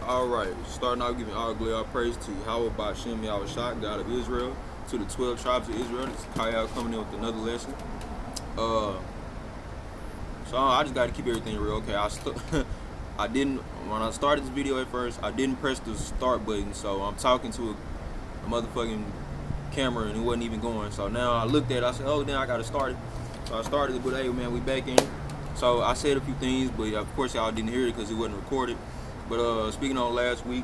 Alright, starting out giving all glory, all praise to Yahweh by Shem Shah, God of Israel, to the 12 tribes of Israel. This is Kyle coming in with another lesson. So I just got to keep everything real. Okay, I didn't, when I started this video at first, I didn't press the start button, so I'm talking to a motherfucking camera and it wasn't even going. So now I looked at it, I said, oh, then I got to start it. So I started it, but hey, man, we back in. So I said a few things, but of course y'all didn't hear it because it wasn't recorded. But speaking on last week,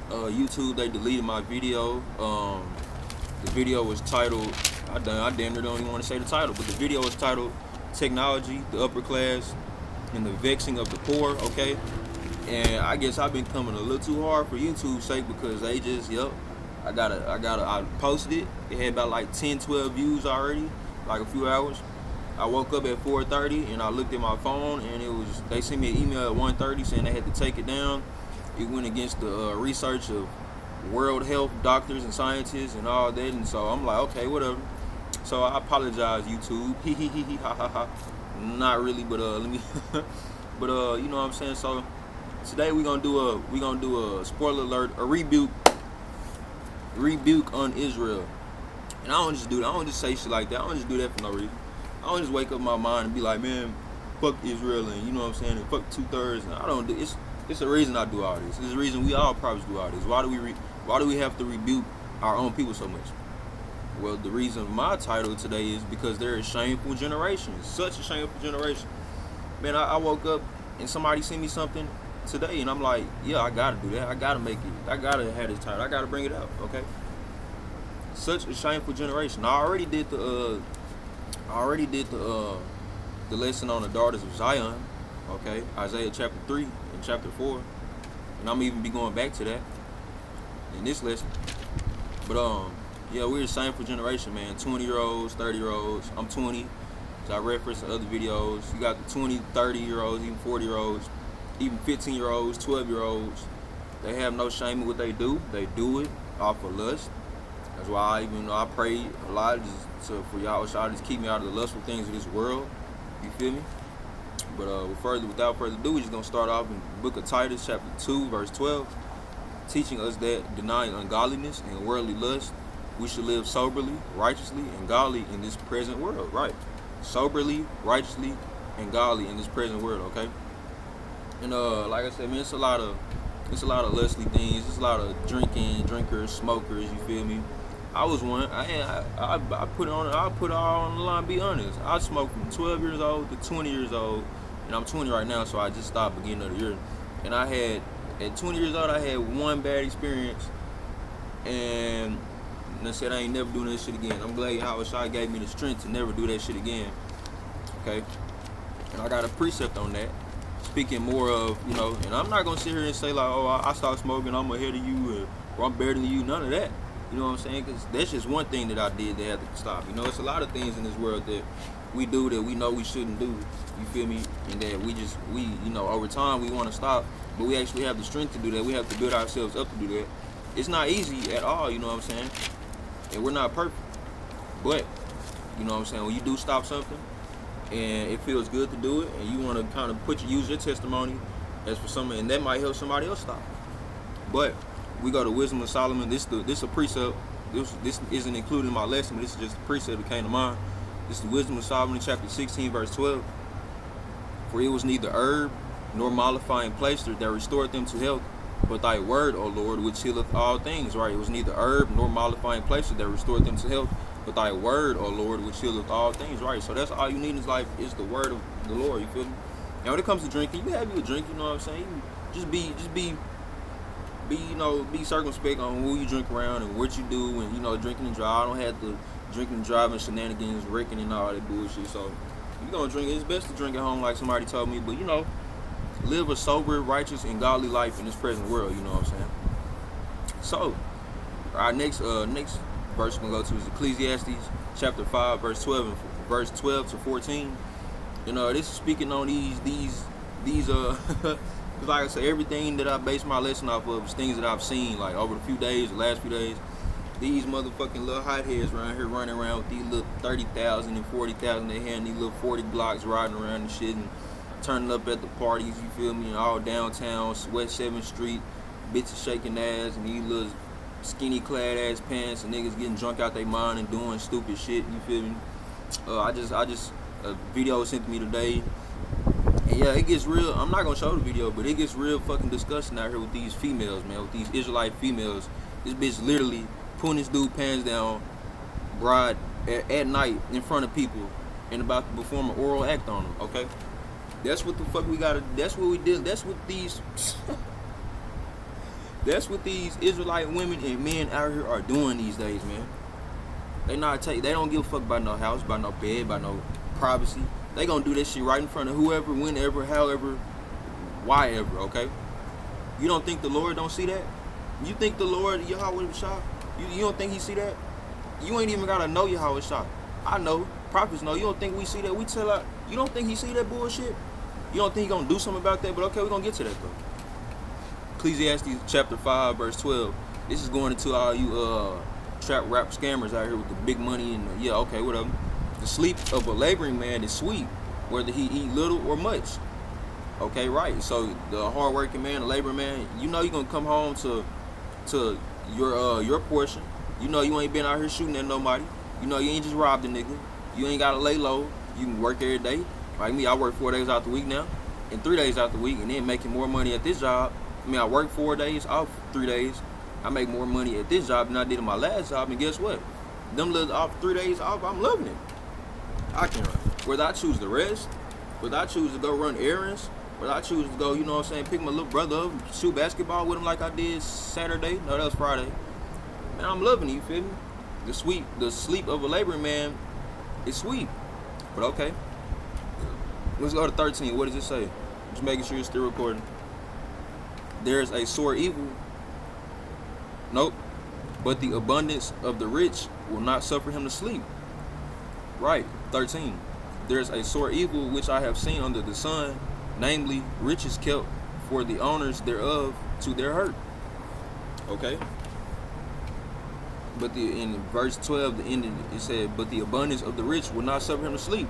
YouTube, they deleted my video. The video was titled, I damn near don't even want to say the title, but the video was titled Technology, the Upper Class, and the Vexing of the Poor, okay? And I guess I've been coming a little too hard for YouTube's sake because they just, I posted it. It had about like 10, 12 views already, like a few hours. I woke up at 4:30 and I looked at my phone and they sent me an email at 1:30 saying they had to take it down. It went against the research of world health doctors and scientists and all that, and so I'm like, okay, whatever. So I apologize, YouTube. Ha ha ha. Not really, but let me but you know what I'm saying? So today we're gonna do a spoiler alert, a rebuke on Israel. And I don't just say shit like that. I don't just do that for no reason. I don't just wake up my mind and be like, man, fuck Israel, and you know what I'm saying, and fuck 2/3. And I don't do it's a reason I do all this. It's a reason we all probably do all this. Why do we have to rebuke our own people so much? Well, the reason my title today is because there is shameful generation. It's such a shameful generation. Man, I woke up and somebody sent me something today, and I'm like, yeah, I gotta do that. I gotta make it. I gotta have this title. I gotta bring it up. Okay. Such a shameful generation. I already did the lesson on the daughters of Zion, okay, Isaiah chapter 3 and chapter 4, and I'm even be going back to that in this lesson. But yeah, we're the shameful generation, man. 20-year-olds, 30-year-olds. I'm 20, so I referenced in other videos. You got the 20, 30-year-olds, even 40-year-olds, even 15-year-olds, 12-year-olds. They have no shame in what they do. They do it off of lust. That's why I pray a lot for y'all just keep me out of the lustful things of this world. You feel me? But without further ado, we're just gonna start off in the book of Titus, chapter 2, verse 12, teaching us that denying ungodliness and worldly lust, we should live soberly, righteously, and godly in this present world. Right? Soberly, righteously, and godly in this present world. Okay? And like I said, man, it's a lot of lustly things. It's a lot of drinkers, smokers. You feel me? I was one. I put it all on the line. Be honest. I smoked from 12 years old to 20 years old, and I'm 20 right now. So I just stopped beginning of the year. And at 20 years old, I had one bad experience, and I said I ain't never doing this shit again. I'm glad Shah gave me the strength to never do that shit again. Okay. And I got a precept on that. Speaking more of, and I'm not gonna sit here and say like, oh, I stopped smoking, I'm ahead of you, or I'm better than you. None of that. You know what I'm saying? Because that's just one thing that I did that had to stop. It's a lot of things in this world that we do that we know we shouldn't do. You feel me? And that we over time we want to stop, but we actually have the strength to do that. We have to build ourselves up to do that. It's not easy at all. You know what I'm saying? And we're not perfect, but you know what I'm saying. When you do stop something, and it feels good to do it, and you want to kind of use your testimony as for something, and that might help somebody else stop. But we go to Wisdom of Solomon. This a precept. This isn't included in my lesson, but this is just a precept that came to mind. This is the Wisdom of Solomon, chapter 16, verse 12. For it was neither herb nor mollifying plaister that restored them to health, but thy word, O Lord, which healeth all things. Right? It was neither herb nor mollifying plaister that restored them to health, but thy word, O Lord, which healeth all things. Right? So that's all you need in life is the word of the Lord. You feel me? Now when it comes to drinking, you have you a drink. You know what I'm saying? You just be circumspect on who you drink around and what you do, and drinking and drive. I don't have to drinking and driving shenanigans, wrecking and all that bullshit. So if you're gonna drink, it's best to drink at home, like somebody told me. But live a sober, righteous, and godly life in this present world. You know what I'm saying? So our next verse we're gonna go to is Ecclesiastes chapter 5, verse 12 to 14. This is speaking on these Cause like I said, everything that I base my lesson off of is things that I've seen like over the last few days. These motherfucking little hotheads around here running around with these little 30,000 and 40,000 they had, and these little 40 blocks riding around and shit, and turning up at the parties, you feel me, all downtown, West 7th Street, bitches shaking ass, and these little skinny clad ass pants, and niggas getting drunk out their mind and doing stupid shit, you feel me? I just a video was sent to me today, and yeah, it gets real. I'm not gonna show the video, but it gets real fucking disgusting out here with these females, man, with these Israelite females. This bitch literally pulling this dude pants down, broad, at night in front of people, and about to perform an oral act on them, okay? That's what the fuck we gotta, that's what we did, that's what these, that's what these Israelite women and men out here are doing these days, man. They don't give a fuck about no house, about no bed, about no privacy. They gonna do that shit right in front of whoever, whenever, however, why ever, okay? You don't think the Lord don't see that? You think the Lord, Yahweh Shah, you don't think he see that? You ain't even gotta know Yahweh Shah. I know, prophets know. You don't think we see that? We tell out, you don't think he see that bullshit? You don't think he gonna do something about that? But okay, we're gonna get to that though. Ecclesiastes chapter 5, verse 12. This is going into all you trap rap scammers out here with the big money and yeah, okay, whatever. The sleep of a laboring man is sweet, whether he eat little or much. Okay, right. So the hard-working man, the laboring man, you know you're gonna come home to your portion. You know you ain't been out here shooting at nobody. You know you ain't just robbed a nigga. You ain't gotta lay low. You can work every day. Like me, I work 4 days out the week now, and 3 days out the week, and then making more money at this job. I mean, I work 4 days, off 3 days. I make more money at this job than I did in my last job, and guess what? Them little off 3 days off, I'm loving it. I can run. Whether I choose to rest, whether I choose to go run errands, whether I choose to go, you know what I'm saying, pick my little brother up and shoot basketball with him like I did Saturday. No, that was Friday. Man, I'm loving it, you feel me? The sleep of a laboring man is sweet. But okay. Let's go to 13. What does it say? Just making sure you're still recording. There's a sore evil. Nope. But the abundance of the rich will not suffer him to sleep. Right. 13. There's a sore evil which I have seen under the sun, namely riches kept for the owners thereof to their hurt. Okay. But in verse 12, the ending, it said, but the abundance of the rich will not suffer him to sleep.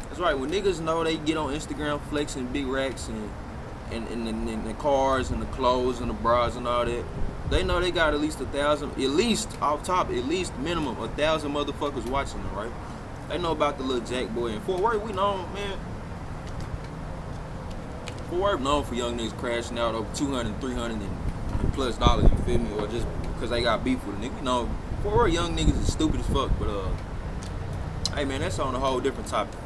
That's right. When niggas know they get on Instagram flexing big racks and the cars and the clothes and the bras and all that, they know they got at least 1,000, at least off top, at least minimum 1,000 motherfuckers watching them, right? They know about the little Jack boy. And Fort Worth, we know, man. Fort Worth known for young niggas crashing out over 200, 300 and plus dollars, you feel me? Or just because they got beef with a nigga. You know, Fort Worth young niggas is stupid as fuck. But, hey, man, that's on a whole different topic.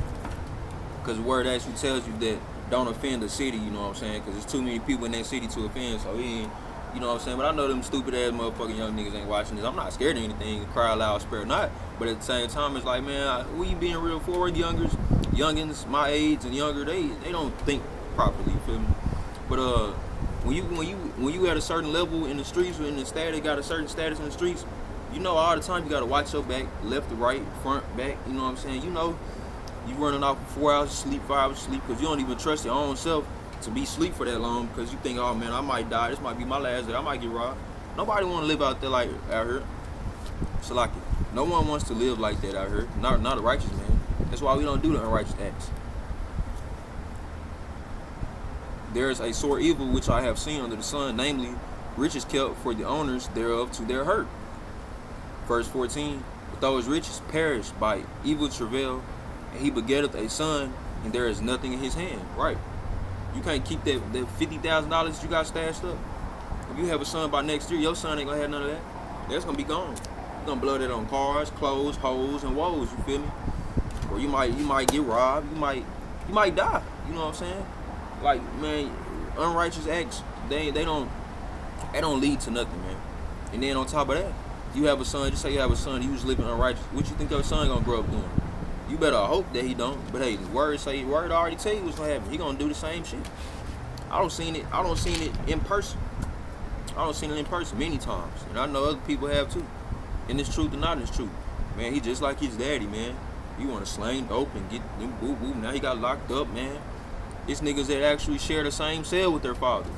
Because the word actually tells you that don't offend the city, you know what I'm saying? Because there's too many people in that city to offend, so he ain't, you know what I'm saying? But I know them stupid ass motherfucking young niggas ain't watching this. I'm not scared of anything, cry loud, spare not. But at the same time, it's like, man, we being real forward, youngins, my age and younger, they don't think properly, you feel me? But when you at a certain level in the streets or in the status, got a certain status in the streets, you know all the time you gotta watch your back, left to right, front, back, you know what I'm saying? You know, you running off for 4 hours of sleep, 5 hours of sleep, because you don't even trust your own self to be asleep for that long, because you think, oh man, I might die, this might be my last day, I might get robbed. Nobody want to live out there like out here. Salaki. No one wants to live like that out here. Not a righteous man. That's why we don't do the unrighteous acts. There is a sore evil which I have seen under the sun, namely, riches kept for the owners thereof to their hurt. Verse 14. But those riches perish by evil travail, and he begetteth a son, and there is nothing in his hand. Right. You can't keep that $50,000 you got stashed up. If you have a son by next year, your son ain't gonna have none of that. That's gonna be gone. You're gonna blow that on cars, clothes, hoes, and woes. You feel me? Or you might get robbed. You might die. You know what I'm saying? Like, man, unrighteous acts, they don't lead to nothing, man. And then on top of that, you have a son. Just say you have a son, you was living unrighteous. What you think your son gonna grow up doing? You better hope that he don't. But hey, the word already tell you what's gonna happen. He gonna do the same shit. I don't seen it in person. I don't seen it in person many times. And I know other people have too. And it's truth or not it's truth. Man, he just like his daddy, man. You wanna slang dope and get them boo boo. Now he got locked up, man. It's niggas that actually share the same cell with their father.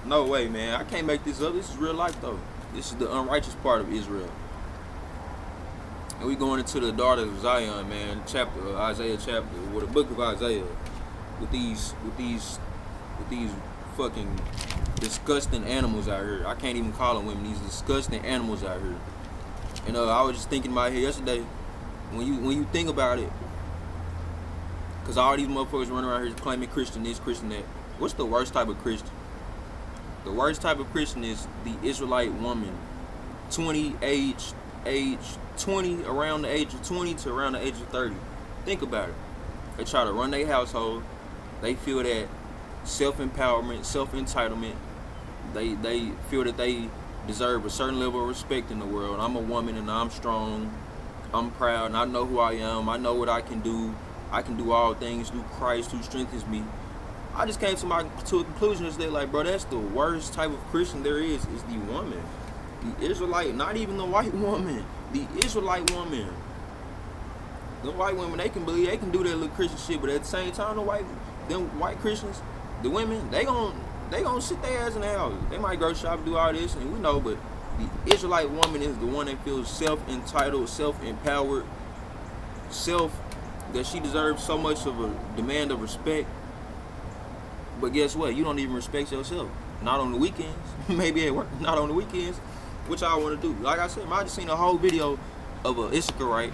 No way, man. I can't make this up. This is real life though. This is the unrighteous part of Israel. And we going into the daughters of Zion, man. Chapter Isaiah chapter, with the book of Isaiah, with these fucking disgusting animals out here. I can't even call them women. These disgusting animals out here. And I was just thinking about here yesterday. When you think about it, cause all these motherfuckers running around here claiming Christian this, Christian that. What's the worst type of Christian? The worst type of Christian is the Israelite woman, 20 around the age of 20 to around the age of 30. Think about it. They try to run their household. They feel that self-empowerment, self-entitlement. They feel that they deserve a certain level of respect in the world. I'm a woman and I'm strong. I'm proud and I know who I am. I know what I can do. I can do all things through Christ who strengthens me. I just came to a conclusion today, like, bro, that's the worst type of Christian there is the woman. The Israelite, not even the white woman. The Israelite woman. The white women, they can believe, they can do that little Christian shit, but at the same time, them white Christians, the women, they gon' sit their ass in the house. They might go shop and do all this, and we know, but the Israelite woman is the one that feels self-entitled, self-empowered, that she deserves so much of a demand of respect. But guess what? You don't even respect yourself. Not on the weekends. Maybe at work. Not on the weekends. What y'all want to do? Like I said, I just seen a whole video of a Issacharite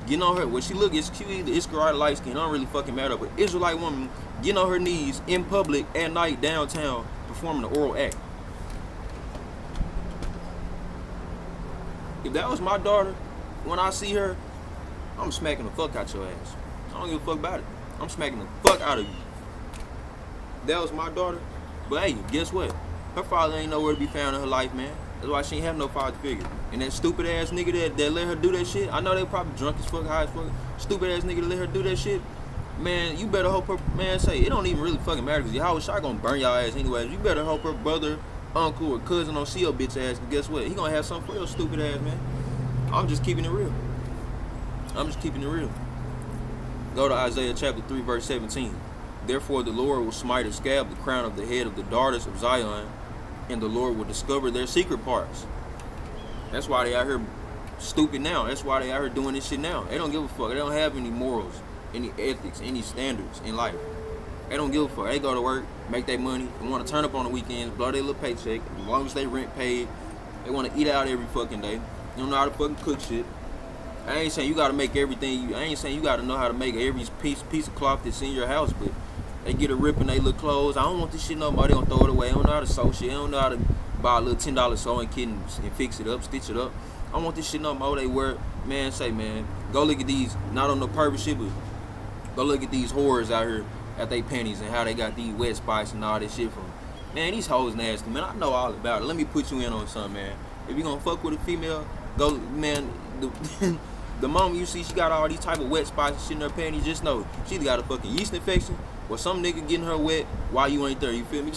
getting on her. When she look, she either Issacharite light skin. It don't really fucking matter. But Israelite woman getting on her knees in public at night downtown performing the oral act. If that was my daughter, when I see her, I'm smacking the fuck out your ass. I don't give a fuck about it. I'm smacking the fuck out of you. That was my daughter. But hey, guess what? Her father ain't nowhere to be found in her life, man. That's why she ain't have no father figure. And that stupid ass nigga that let her do that shit, I know they probably drunk as fuck, high as fuck. Stupid ass nigga that let her do that shit, man, you better hope her, man, say, it don't even really fucking matter, because how is y'all gonna burn y'all ass anyways. You better hope her brother, uncle, or cousin don't see your bitch ass, because guess what? He gonna have something for your stupid ass, man. I'm just keeping it real. Go to Isaiah chapter 3, verse 17. Therefore the Lord will smite a scab the crown of the head of the daughters of Zion, and the Lord will discover their secret parts. That's why they out here stupid now. That's why they out here doing this shit now. They don't give a fuck. They don't have any morals, any ethics, any standards in life. They don't give a fuck. They go to work, make their money, and want to turn up on the weekends, blow their little paycheck. As long as they rent paid, they want to eat out every fucking day. They don't know how to fucking cook shit. I ain't saying you gotta make everything. I ain't saying you gotta know how to make every piece of cloth that's in your house, but they get a rip in their little clothes. I don't want this shit no more. They gonna throw it away. They don't know how to sew shit. They don't know how to buy a little $10 sewing kit and fix it up, stitch it up. I don't want this shit no more. They wear, man, go look at these, not on no purpose shit, but go look at these whores out here at they panties and how they got these wet spots and all this shit from. Man, these hoes nasty, man. I know all about it. Let me put you in on something, man. If you gonna fuck with a female, go, man, the moment you see she got all these type of wet spots and shit in her panties, just know she got a fucking yeast infection or some nigga getting her wet while you ain't there. You feel me?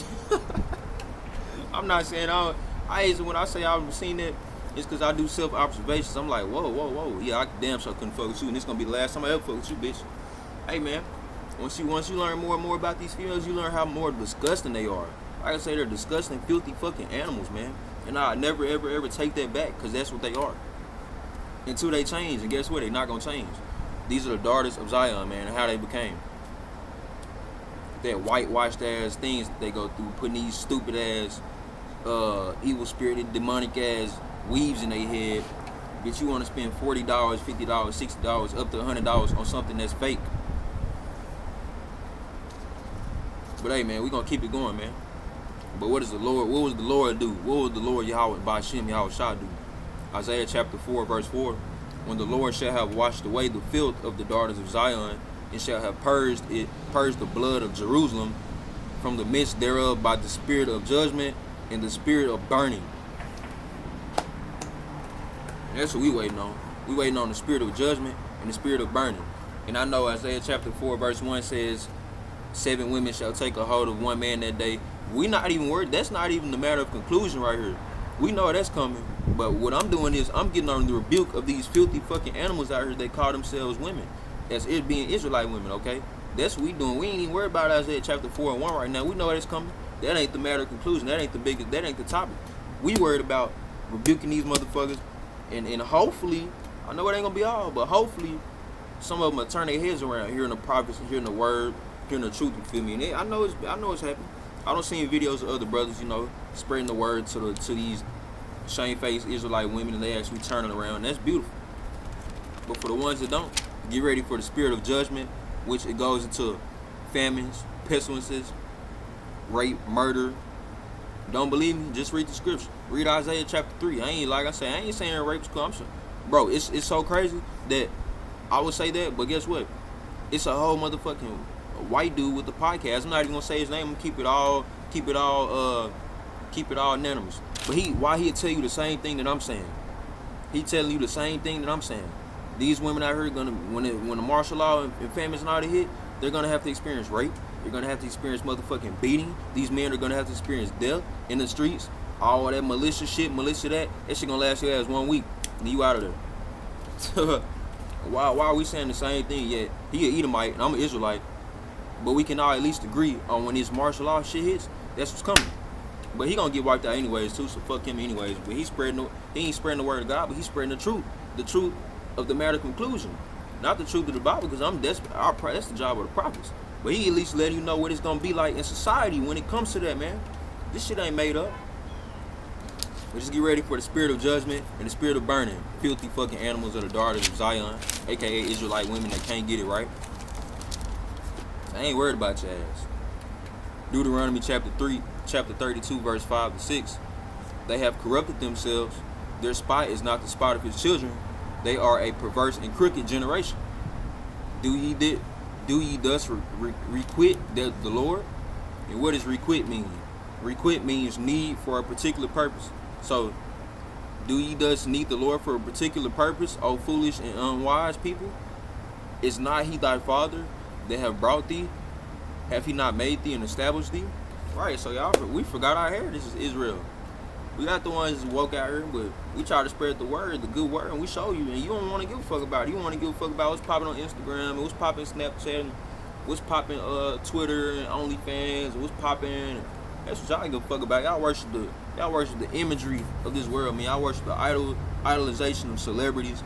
I'm not saying when I say I've seen that, it's because I do self-observations. I'm like, whoa. Yeah, I damn sure couldn't fuck with you, and this gonna be the last time I ever fuck with you, bitch. Hey, man, once you learn more and more about these females, you learn how more disgusting they are. Like I say, they're disgusting, filthy fucking animals, man. And I never, ever take that back, because that's what they are. Until they change, and guess what? They're not gonna change. These are the daughters of Zion, man, and how they became. That whitewashed ass things that they go through, putting these stupid ass, evil spirited, demonic ass weaves in their head. Bitch, you want to spend $40, $50, $60, up to $100 on something that's fake. But hey, man, we gonna keep it going, man. But what was the Lord do? What was the Lord Yahweh Ba'Shem Yahweh Shah do? Isaiah chapter 4, verse 4. When the Lord shall have washed away the filth of the daughters of Zion, and shall have purged the blood of Jerusalem from the midst thereof by the spirit of judgment and the spirit of burning. And that's what we waiting on. We waiting on the spirit of judgment and the spirit of burning. And I know Isaiah chapter 4, verse 1 says, 7 women shall take a hold of one man that day. We not even worried. That's not even the matter of conclusion right here. We know that's coming. But what I'm doing is I'm getting on the rebuke of these filthy fucking animals out here that call themselves women. That's it being Israelite women, okay? That's what we doing. We ain't even worried about Isaiah chapter 4 and 1 right now. We know that's coming. That ain't the matter of conclusion. That ain't the topic. We worried about rebuking these motherfuckers. And hopefully, I know it ain't gonna be all, but hopefully some of them will turn their heads around, hearing the prophets, hearing the word, hearing the truth. You feel me? And I know it's happening. I don't see videos of other brothers, spreading the word to these shamefaced Israelite women, and they actually turning around. That's beautiful. But for the ones that don't, get ready for the spirit of judgment, which it goes into famines, pestilences, rape, murder. Don't believe me? Just read the scripture. Read Isaiah chapter 3. I ain't saying rape's cool. Bro, it's so crazy that I would say that, but guess what? It's a whole motherfucking white dude with the podcast. I'm not even gonna say his name. I'm keep it all anonymous. But why he'll tell you the same thing that I'm saying? He telling you the same thing that I'm saying. These women out here when the martial law and famines and all that hit, they're gonna have to experience rape. They're gonna have to experience motherfucking beating. These men are gonna have to experience death in the streets. All that militia shit that shit gonna last your ass 1 week, and you out of there. Why are we saying the same thing? Yet he an Edomite and I'm an Israelite, but we can all at least agree on when this martial law shit hits, that's what's coming. But he gonna get wiped out anyways too, so fuck him anyways. But he ain't spreading the word of God, but he's spreading the truth of the matter conclusion, not the truth of the Bible, because that's the job of the prophets. But he at least letting you know what it's gonna be like in society when it comes to that, man. This shit ain't made up. But just get ready for the spirit of judgment and the spirit of burning. Filthy fucking animals of the daughters of Zion, aka Israelite women that can't get it right. I ain't worried about your ass. Deuteronomy chapter 32, verse 5 to 6. They have corrupted themselves. Their spot is not the spot of his children. They are a perverse and crooked generation. Do ye thus requite the Lord? And what does requite mean? Requite means need for a particular purpose. So, do ye thus need the Lord for a particular purpose, O foolish and unwise people? Is not he thy father that have brought thee? Have he not made thee and established thee? Right, so we forgot our heritage is Israel. We got the ones that woke out here, but we try to spread the word, the good word, and we show you, and you don't want to give a fuck about it. You want to give a fuck about what's popping on Instagram, and what's popping Snapchat, and what's popping Twitter and OnlyFans, and what's popping. That's what y'all give a fuck about. Y'all worship the imagery of this world, man. Y'all worship the idolization of celebrities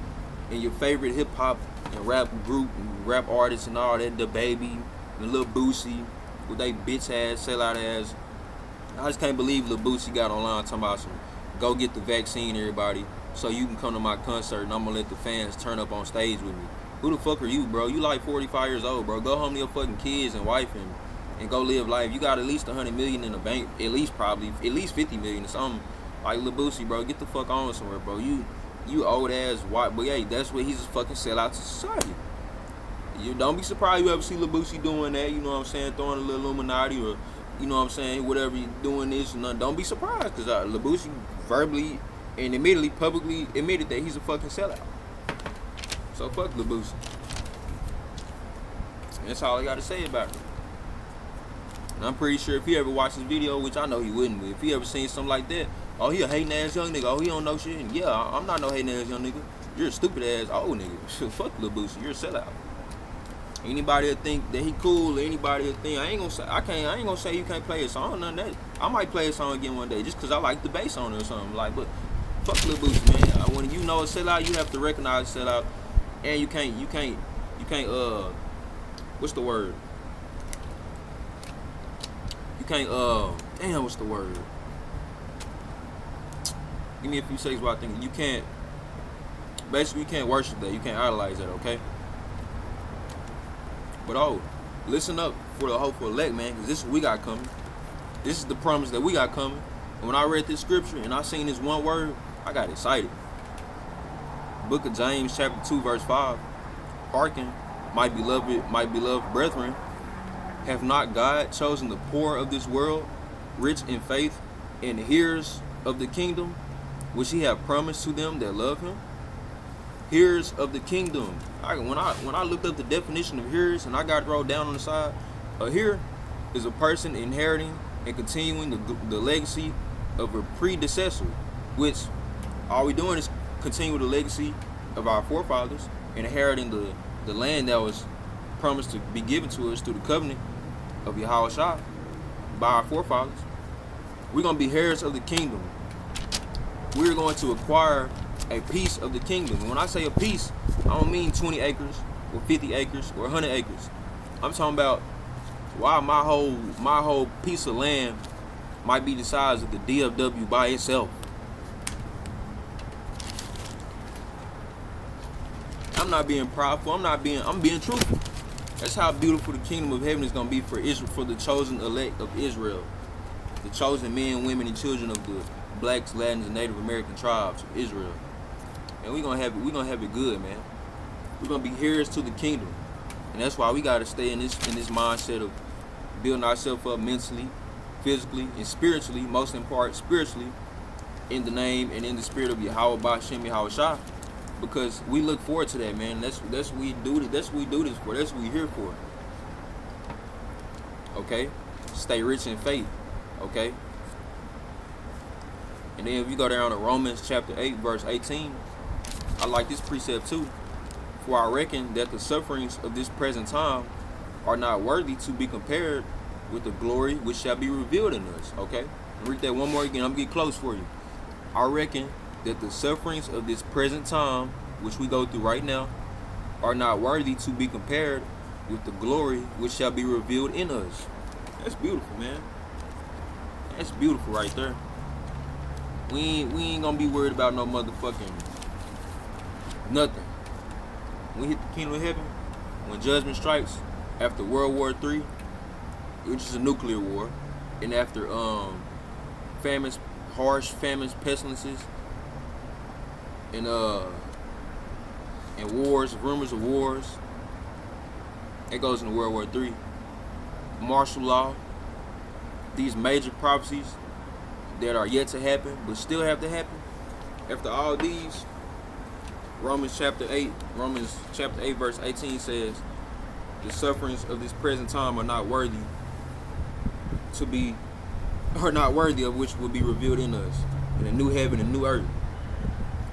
and your favorite hip hop and rap group and rap artists and all that. The Baby, the Lil Boosie, with they bitch ass, sellout ass. I just can't believe Lil Boosie got online talking about some go get the vaccine, everybody, so you can come to my concert and I'm gonna let the fans turn up on stage with me. Who the fuck are you, bro? You like 45 years old, bro. Go home to your fucking kids and wife and go live life. You got at least 100 million in the bank, at least 50 million or something. Like Lil Boosie, bro, get the fuck on somewhere, bro. You old ass white, but hey, that's what he's a fucking sellout to society. You don't be surprised you ever see Lil Boosie doing that, you know what I'm saying, throwing a little Illuminati or, you know what I'm saying, whatever you doing this, and don't be surprised, because Lil Boosie verbally and immediately publicly admitted that he's a fucking sellout. So fuck Lil Boosie. That's all I got to say about it. And I'm pretty sure if he ever watched this video, which I know he wouldn't, but if he ever seen something like that, oh, he a hating ass young nigga, oh, he don't know shit, and yeah, I'm not no hating ass young nigga. You're a stupid ass old nigga. Fuck Lil Boosie, you're a sellout. Anybody that think that he cool, or anybody that think I ain't gonna say you can't play a song, none of that. I might play a song again one day just cause I like the bass on it or something. Like, but fuck Lil Boosie, man. When you know a sellout, you have to recognize a sellout, and you can't what's the word? You can't what's the word? Give me a few seconds while I think. You can't worship that. You can't idolize that, okay? But listen up for the hopeful elect, man, because this is what we got coming. This is the promise that we got coming. And when I read this scripture and I seen this one word, I got excited. Book of James, chapter 2, verse 5. Hearken, my beloved brethren, have not God chosen the poor of this world, rich in faith, and hearers of the kingdom, which he have promised to them that love him? Hearers of the kingdom. When I looked up the definition of hearers, and I got it wrote down on the side, a hearer is a person inheriting and continuing the legacy of a predecessor, which all we doing is continue the legacy of our forefathers, inheriting the land that was promised to be given to us through the covenant of Yahushua by our forefathers. We're going to be heirs of the kingdom. We're going to acquire a piece of the kingdom. And when I say a piece, I don't mean 20 acres or 50 acres or 100 acres. I'm talking about why my whole piece of land might be the size of the DFW by itself. I'm not being prideful. I'm being truthful. That's how beautiful the kingdom of heaven is gonna be for Israel, for the chosen elect of Israel, the chosen men, women, and children of the blacks, Latins, and Native American tribes of Israel. And we're gonna have it good, man. We're gonna be heirs to the kingdom. And that's why we gotta stay in this mindset of building ourselves up mentally, physically, and spiritually, most in part spiritually, in the name and in the spirit of Yahweh Ba'Shem Yahweh Shah. Because we look forward to that, man. That's what we do this. That's what we do this for. That's what we're here for. Okay? Stay rich in faith. Okay? And then if you go down to Romans chapter 8, verse 18, I like this precept too. For I reckon that the sufferings of this present time are not worthy to be compared with the glory which shall be revealed in us. Okay? Read that one more again. I'm getting close for you. I reckon that the sufferings of this present time, which we go through right now, are not worthy to be compared with the glory which shall be revealed in us. That's beautiful, man. That's beautiful right there. We ain't gonna be worried about no motherfucking nothing. When we hit the kingdom of heaven, when judgment strikes, after World War III, which is a nuclear war, and after famines, harsh famines, pestilences, and wars, rumors of wars. It goes into World War III. Martial law. These major prophecies that are yet to happen, but still have to happen. After all these, Romans chapter 8, verse 18 says, the sufferings of this present time are not worthy of which will be revealed in us in a new heaven and new earth,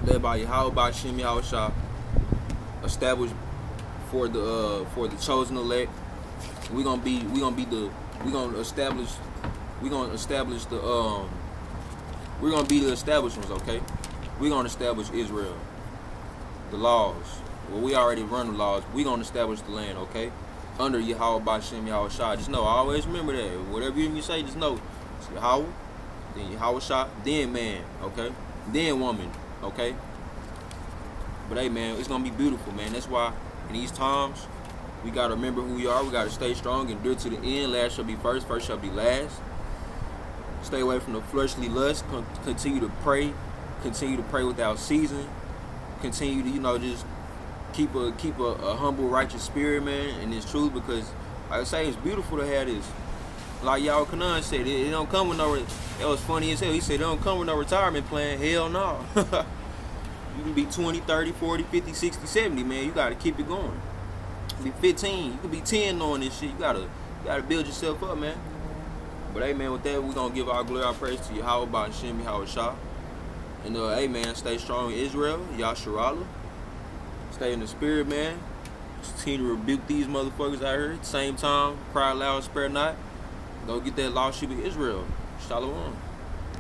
led by Yahweh Ba'Shem Yahweh Shah, established for the chosen elect. We're gonna be the established ones, okay? We're gonna establish Israel, the laws. Well, we already run the laws. We're gonna establish the land, okay? Under Yahweh Ba'Shem Yahweh Shah. Just know, always remember that. Whatever you say, just know it's Yahweh, then Yahweh Shah, then man, okay? Then woman, okay? But hey, man, it's gonna be beautiful, man. That's why in these times we gotta remember who we are. We gotta stay strong, endure to the end. Last shall be first, first shall be last. Stay away from the fleshly lust. Continue to pray. Continue to pray without ceasing. Continue to, just keep a humble, righteous spirit, man, and it's truth. Because like I say, it's beautiful to have this. Like Yahweh Kanan said, it don't come with no. It was funny as hell. He said it don't come with no retirement plan. Hell no. You can be 20, 30, 40, 50, 60, 70, man. You got to keep it going. You can be 15. You can be 10 knowing this shit. You got to build yourself up, man. But, hey, man, with that, we're going to give our glory, our praise to Yahweh Ba'Shem Yahweh Shah. And, hey, man, stay strong in Israel. Yasharallah. Stay in the spirit, man. Continue to rebuke these motherfuckers out here. At the same time, cry loud, spare not. Go get that lost sheep of Israel. Shalom.